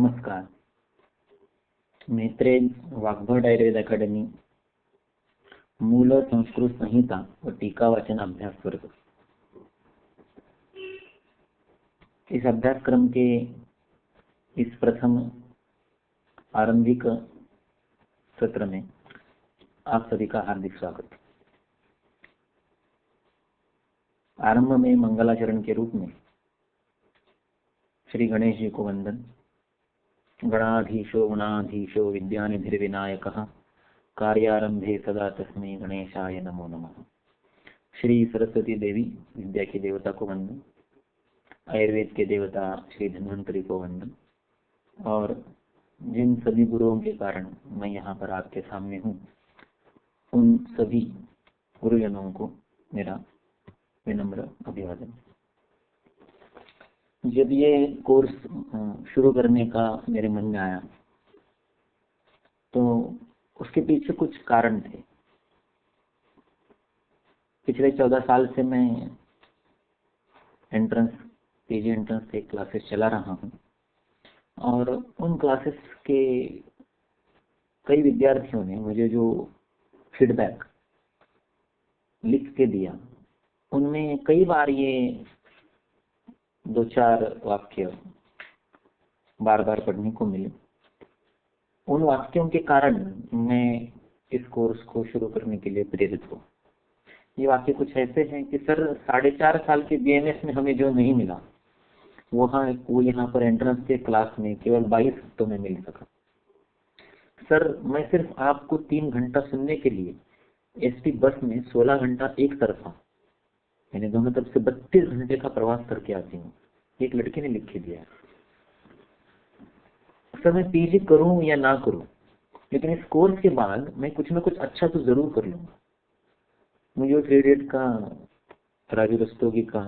नमस्कार. मैत्रेय वाग्भट आयुर्वेद अकादमी मूल संस्कृत संहिता व टीका वाचन अभ्यास वर्ग. इस अभ्यासक्रम के इस प्रथम आरंभिक सत्र में आप सभी का हार्दिक स्वागत. आरंभ में मंगलाचरण के रूप में श्री गणेश जी को वंदन. गणाधीशो गुणाधीशो विद्यानिधिर्विनायकः कार्यारंभे सदा तस्मै गणेशाय नमो नमः. श्री सरस्वती देवी विद्या की देवता को वंदन. आयुर्वेद के देवता श्री धन्वंतरी को वंदन. और जिन सभी गुरुओं के कारण मैं यहाँ पर आपके सामने हूँ, उन सभी गुरुजनों को मेरा विनम्र अभिवादन. जब ये कोर्स शुरू करने का मेरे मन में आया तो उसके पीछे कुछ कारण थे. पिछले 14 साल से मैं पीजी एंट्रेंस के क्लासेस चला रहा हूँ और उन क्लासेस के कई विद्यार्थियों ने मुझे जो फीडबैक लिख के दिया, उनमें कई बार ये 2-4 वाक्य बार बार पढ़ने को मिले. उन वाक्यों के कारण मैं इस कोर्स को शुरू करने के लिए प्रेरित हुआ. ये वाक्य कुछ ऐसे हैं कि सर 4.5 साल के बीएमएस में हमें जो नहीं मिला वो यहाँ पर एंट्रेंस के क्लास में केवल 22 हफ्तों में मिल सका. सर मैं सिर्फ आपको 3 घंटा सुनने के लिए एसटी बस में 16 घंटा एक तरफा, मैंने दोनों तरफ से 32 घंटे का प्रवास करके आती हूँ. एक लड़के ने लिख के दिया. सर मैं पीजी करूं या ना करूं, लेकिन इस कोर्स के बाद मैं कुछ ना कुछ अच्छा तो जरूर कर लूंगा. मुझे क्रेडिट का राजू रस्तोगी का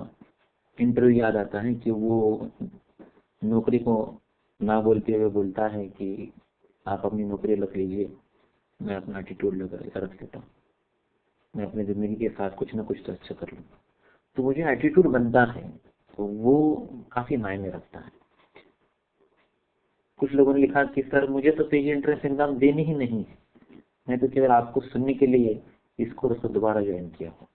इंटरव्यू याद आता है कि वो नौकरी को ना बोलते हुए बोलता है कि आप अपनी नौकरी रख लीजिए, मैं अपना एटीट्यूड लेकर रख लेता हूँ, मैं अपनी जिंदगी के साथ कुछ ना कुछ तो अच्छा कर लूंगा. तो वो जो एटीट्यूड बनता है तो वो काफी मायने रखता है. कुछ लोगों ने लिखा कि सर मुझे तो पीजी एंट्रेंस एग्जाम देनी ही नहीं है, मैं तो केवल आपको सुनने के लिए इस कोर्स को दोबारा ज्वाइन किया हो.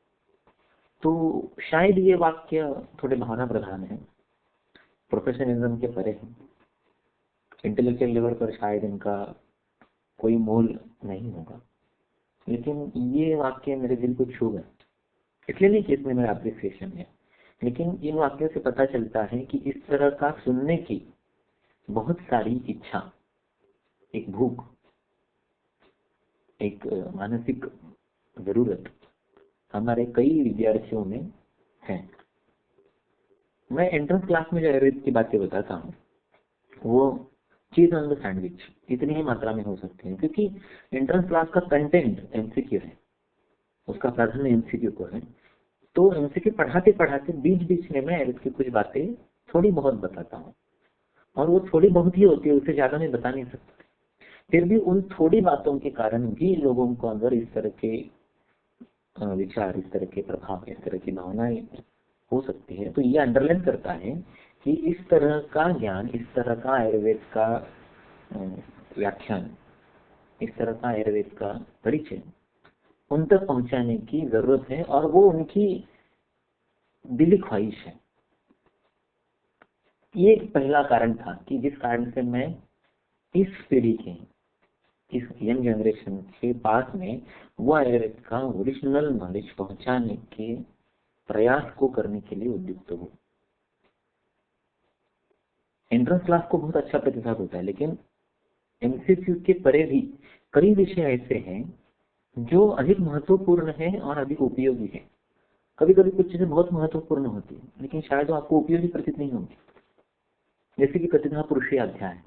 तो शायद ये वाक्य थोड़े भावना प्रधान है, प्रोफेशनलिज्म के परे है. इंटेलेक्चुअल लेवल पर शायद इनका कोई मोल नहीं होगा, लेकिन ये वाक्य मेरे दिल को छू गए. इसलिए नहीं कि इसमें मेरा अप्रिसिएशन है, लेकिन इन वाक्यों से पता चलता है कि इस तरह का सुनने की बहुत सारी इच्छा, एक भूख, एक मानसिक जरूरत हमारे कई विद्यार्थियों में है. मैं एंट्रेंस क्लास में जो आयुर्वेद की बातें बताता हूँ वो चीज ऑन द सैंडविच इतनी ही मात्रा में हो सकती है, क्योंकि एंट्रेंस क्लास का कंटेंट एमसीक्यू है, उसका प्राधान्य एमसीक्यू को है. तो एमसीक्यू पढ़ाते पढ़ाते बीच बीच में मैं आयुर्वेद की कुछ बातें थोड़ी बहुत बताता हूँ, और वो थोड़ी बहुत ही होती है, उससे ज्यादा मैं बता नहीं सकता. फिर भी उन थोड़ी बातों के कारण भी लोगों को अगर इस तरह के विचार, इस तरह के प्रभाव, इस तरह की भावनाएं हो सकती है, तो ये अंडरलाइन करता है कि इस तरह का ज्ञान, इस तरह का आयुर्वेद का व्याख्यान, इस तरह का आयुर्वेद का परिचय उन तक पहुंचाने की जरूरत है, और वो उनकी दिली ख्वाहिश है. ये एक पहला कारण था कि जिस कारण से मैं इस पीढ़ी के, इस यंग जनरेशन के पास में वो आयुर्वेद का ओरिजिनल नॉलेज पहुंचाने के प्रयास को करने के लिए उद्युक्त हूँ. एंट्रेंस क्लास को बहुत अच्छा प्रतिसाद होता है, लेकिन एमसीक्यू के परे भी कई विषय ऐसे हैं जो अधिक महत्वपूर्ण है और अधिक उपयोगी है. कभी कभी कुछ चीजें बहुत महत्वपूर्ण होती है, लेकिन शायद वो आपको उपयोगी प्रतीत नहीं होगी. जैसे कि प्रतिभा पुरुषीय अध्याय,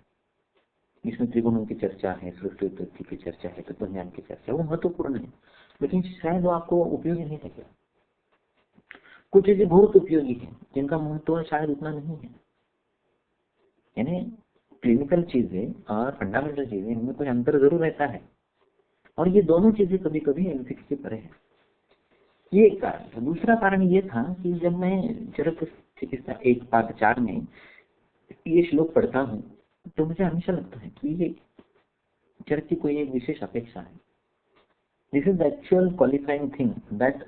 जिसमें त्रिगुणों की चर्चा है, सृष्टि उत्पत्ति की चर्चा है, तत्वज्ञान की चर्चा, वो महत्वपूर्ण है, लेकिन शायद वो आपको उपयोगी नहीं लगेगा. कुछ चीजें बहुत उपयोगी हैं जिनका महत्व शायद उतना नहीं है. यानी क्लिनिकल चीजें और फंडामेंटल चीजें, इनमें कोई अंतर जरूर रहता है, और ये दोनों चीजें कभी कभी एमसीक्यू के परे है. ये एक कारण था. दूसरा कारण ये था कि जब मैं चरक चिकित्सा 1 पाठ 4 में ये श्लोक पढ़ता हूँ तो मुझे हमेशा लगता है कि ये चर्च की कोई एक विशेष अपेक्षा है. This is the actual qualifying thing that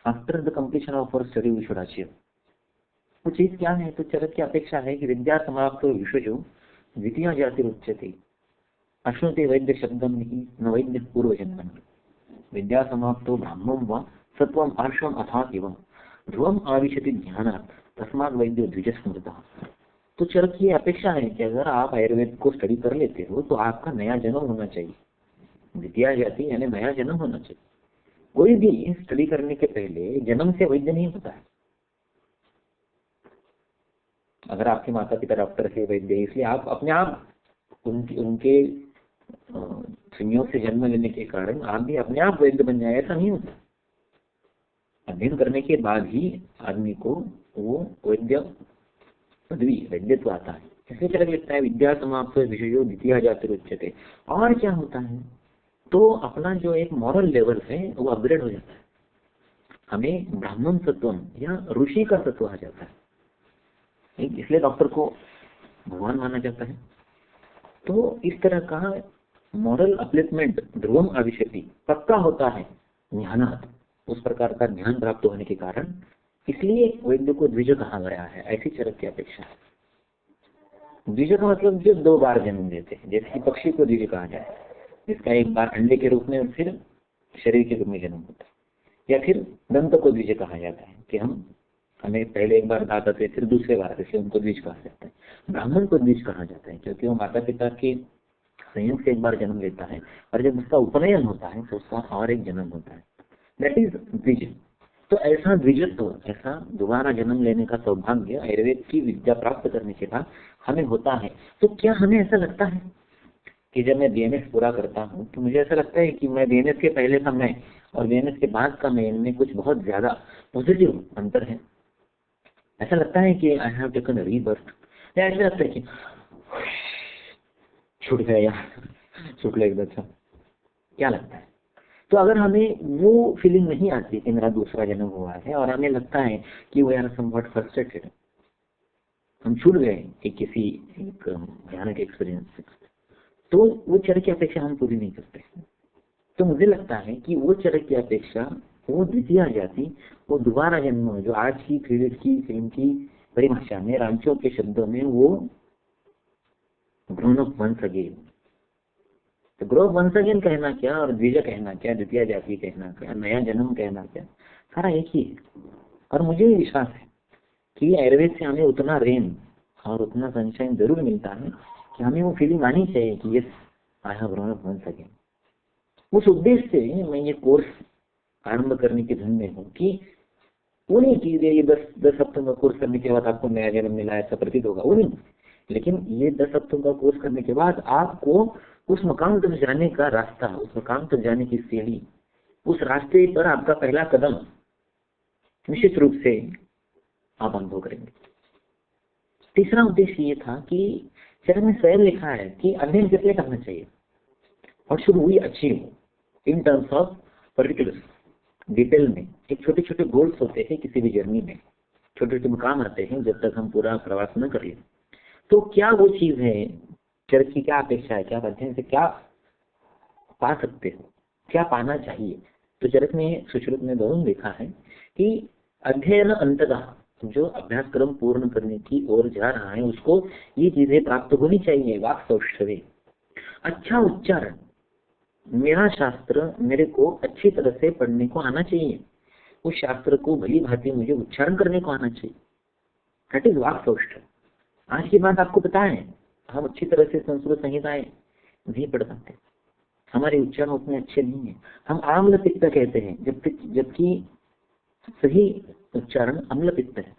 after the completion of our study we should achieve. वो चीज क्या है? तो चरक की अपेक्षा है कि विद्या समाप्त विषयो द्वितीय जाति उच्यते अश्नुते वैद्य शब्दम ही न वैद्य पूर्व जन्म. विद्या समाप्तो ब्राह्मण व सत्वम आर्षम अथात एवं ध्रुवम आविशति ज्ञानात् तस्मात् वैद्यो द्विज स्मृतः. तो चरक की अपेक्षा है कि अगर आप आयुर्वेद को स्टडी कर लेते हो तो आपका नया जन्म होना चाहिए. द्वितीय जाति यानी नया जन्म होना चाहिए. कोई भी स्टडी करने के पहले जन्म से वैद्य नहीं होता है. अगर आपके माता पिता डॉक्टर से वैद्य, इसलिए आप अपने आप उनके संयोग से जन्म लेने के कारण आप भी अपने आप वैद्य बन जाए, ऐसा नहीं होता. अध्ययन करने के बाद ही आदमी को वो वैद्य पदवी वैद्यत्व आता है. इसलिए चरक लिखता है विद्या समाप्त विषयो द्वितीय जाति उच्यते. और क्या होता है? तो अपना जो एक मॉरल लेवल है वो अपग्रेड हो जाता है. हमें ब्राह्मण सत्वम या ऋषि का तत्व आ जाता है. इसलिए डॉक्टर को भगवान माना जाता है. तो इस तरह का मॉरल अपलिफ्टमेंट ध्रुवम आविशति पक्का होता है ज्ञानात्, उस प्रकार का ज्ञान प्राप्त होने के कारण. इसलिए वैद्य को द्विज कहा गया है. ऐसी चरक की अपेक्षा है. द्विज का मतलब जो 2 बार जन्म देते हैं, जैसे कि पक्षी को द्विज कहा जाए, जिसका एक बार अंडे के रूप में और फिर शरीर के रूप में जन्म होता है. या फिर दंत को द्विज कहा जाता है कि हमें पहले एक बार दांत आते फिर दूसरे बार, इसलिए उनको द्विज कहा जाता है. ब्राह्मण को द्विज कहा जाता है क्योंकि वो माता पिता के संयोग से एक बार जन्म लेता है और जब उसका उपनयन होता है तो उसका और एक जन्म होता है. दैट इज द्विज. तो ऐसा द्विजत्व, ऐसा दोबारा जन्म लेने का सौभाग्य आयुर्वेद की विद्या प्राप्त करने के बाद हमें होता है. तो क्या हमें ऐसा लगता है कि जब मैं बीएमएस पूरा करता हूँ तो मुझे ऐसा लगता है कि मैं बीएमएस के पहले का मैं और बीएमएस के बाद का मैं, इनमें कुछ बहुत ज्यादा पॉजिटिव अंतर है? ऐसा लगता है कि I have taken a rebirth, या ऐसा लगता है कि छूट गया यार, छूट गया एकदम. अच्छा, क्या लगता है? तो अगर हमें वो फीलिंग नहीं आती कि मेरा दूसरा जन्म हुआ है और हमें लगता है कि वो यार समवॉट फ्रस्ट्रेटेड, हम छूट गए किसी एक भयानक एक्सपीरियंस से, तो वो चरक की अपेक्षा हम पूरी नहीं करते. तो मुझे लगता है कि वो चरक की अपेक्षा, वो द्वितीय जाति, वो दोबारा जन्म, जो आज की क्रिकेट की फिल्म की परिभाषा में, रांचों के शब्दों में, वो ग्रोन अप वंस अगेन. तो ग्रो वंस अगेन कहना क्या और द्विज कहना क्या, द्वितीय जाति कहना क्या, नया जन्म कहना क्या, सारा एक ही है. और मुझे विश्वास है कि आयुर्वेद से हमें उतना रेन और उतना सनशाइन जरूर मिलता है कि हमें वो फीलिंग आनी चाहिए कि yes I have grown up once again. उस उद्देश्य से मैं ये कोर्स आरंभ करने की धुन में हूँ कि वो नहीं कि ये 10 हफ्तों का कोर्स करने के बाद आपको नया जन्म मिला ऐसा प्रतीत होगा, वो नहीं. लेकिन ये 10 हफ्तों का कोर्स करने के बाद आपको उस मकाम तक जाने का रास्ता, उस मकाम तक जाने की सीढ़ी, उस रास्ते पर आपका पहला कदम निश्चित रूप से आप अनुभव करेंगे. तीसरा उद्देश्य ये था कि चरक में स्वयं लिखा है कि अध्ययन कितने करना चाहिए और should we achieve in terms of particular detail में. एक छोटे छोटे गोल्स होते हैं किसी भी जर्नी में, छोटे छोटे मुकाम आते हैं जब तक हम पूरा प्रवास न कर लें. तो क्या वो चीज है, चरक की क्या अपेक्षा है, क्या अध्ययन से क्या पा सकते हो, क्या पाना चाहिए? तो चरक में सुश्रुत में बहुत लिखा है कि अध्ययन अंततः जो अभ्यासक्रम पूर्ण करने की ओर जा रहा है उसको ये चीजें प्राप्त होनी चाहिए. वाक् सौष्ठवे, अच्छा उच्चारण, मेरा शास्त्र मेरे को अच्छी तरह से पढ़ने को आना चाहिए, उस शास्त्र को भली भांति मुझे उच्चारण करने को आना चाहिए. दैट इज वाक् सौष्ठव. आज की बात आपको पता है, हम अच्छी तरह से संस्कृत संहिताएं नहीं पढ़ पाते, हमारे उच्चारण उतने अच्छे नहीं है. हम आम्ल पित्त कहते हैं जबकि सही उच्चारण अम्ल पित्त है.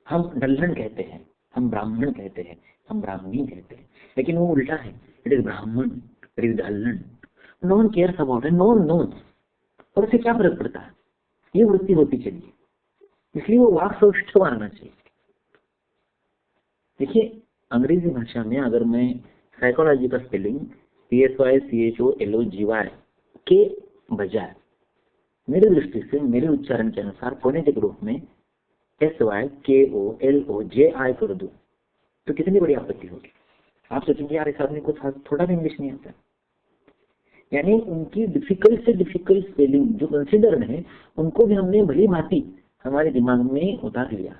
हम डल्हन कहते हैं, हम ब्राह्मण कहते हैं, हम ब्राह्मणी कहते हैं, लेकिन वो उल्टा है. It is Brahman, it is डल्हन. No one cares about it, no one knows. और उससे क्या फर्क पड़ता है? ये वृत्ति होती चलिए, इसलिए वो वाक् सौष्ठव आना चाहिए. देखिए अंग्रेजी भाषा में अगर मैं साइकोलॉजी का स्पेलिंग PSYCHOLOGY के बजाय मेरी दृष्टि से, मेरे उच्चारण के अनुसार फोनेटिक रूप में SYKOLOJI कर दूं तो कितनी बड़ी आपत्ति होगी। आप सोचेंगे यार इस आदमी को थोड़ा भी इंग्लिश नहीं आता। यानी उनकी डिफिकल्ट से डिफिकल्ट स्पेलिंग जो कंसिडर्ड है उनको भी हमने भली भांति हमारे दिमाग में उतार लिया।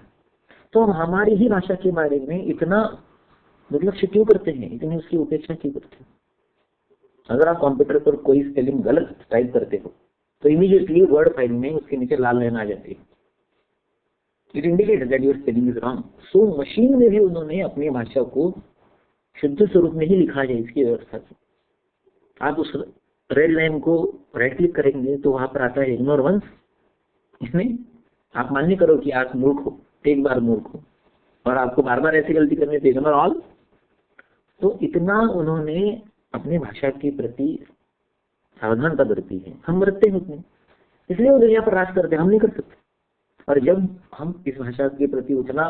तो हम हमारी ही भाषा के बारे में इतना निर्लक्ष्य क्यों करते हैं, इतनी उसकी उपेक्षा क्यों करते हैं। अगर आप कंप्यूटर पर कोई स्पेलिंग गलत टाइप करते हो तो इमीडिएटली वर्ड फाइल में उसके नीचे लाल लाइन आ जाती है, it indicates that your spelling is wrong. So machine में भी उन्होंने अपनी भाषा को शुद्ध स्वरूप में ही लिखा है इसकी व्यवस्था से। आप उस रेड लाइन को राइट क्लिक करेंगे तो वहां पर आता है इग्नोर वंस। इसमें आप मान्य करो कि आप मूर्ख हो, एक बार मूर्ख हो, और आपको बार बार ऐसी गलती करने से इग्नोर ऑल। तो इतना उन्होंने अपनी भाषा के प्रति सावधानता बरती है, हम बरतते हैं उतने, इसलिए वो दुनिया पर राज करते, हम नहीं कर सकते। और जब हम इस भाषा के प्रति उतना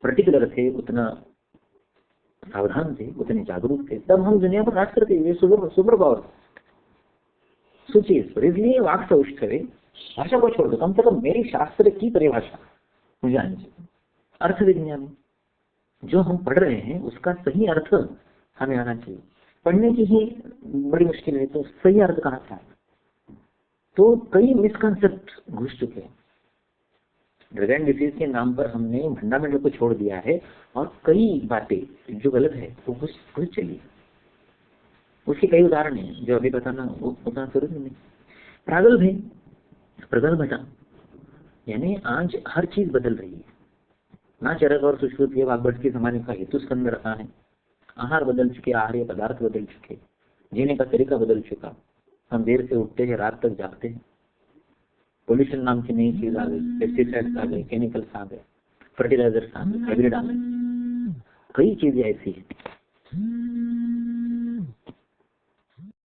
पर्टिकुलर थे, उतना सावधान थे, उतने जागरूक थे, तब हम दुनिया पर राज करते। ये सुपर पावर सोचिए इस पर। इसलिए वाक सौष्ठव, भाषा को छोड़ दो, कम से कम मेरी शास्त्र की परिभाषा मुझे आनी चाहिए। अर्थ विज्ञान जो हम पढ़ रहे हैं उसका सही अर्थ हमें आना चाहिए। पढ़ने की ही बड़ी मुश्किल है तो सही अर्थ कहाँ से आए। तो कई मिसकंसेप्ट घुस चुके हैं। ड्रग एंड डिसीज के नाम पर हमने फंडामेंटल को छोड़ दिया है और कई बातें जो गलत है वो घुस चली। उसके कई उदाहरण हैं जो अभी बताना उतना जरूरी नहीं। प्रागल्भ है, प्रगल्भता, यानी आज हर चीज बदल रही है। ना चरक और सुश्रुत ये वाग्भट के जमाने का हेतु स्कंद रहा है। आहार बदल चुके, आहार्य पदार्थ बदल चुके, जीने का तरीका बदल चुका। हम देर से उठते हैं, रात तक जागते हैं। पोल्यूशन नाम की नई चीज आ गई, पेस्टिसाइड्स आ गए, केमिकल्स आ गए, फर्टिलाइजर्स आ गए, हाइब्रिड आ गए, कई चीजें ऐसी है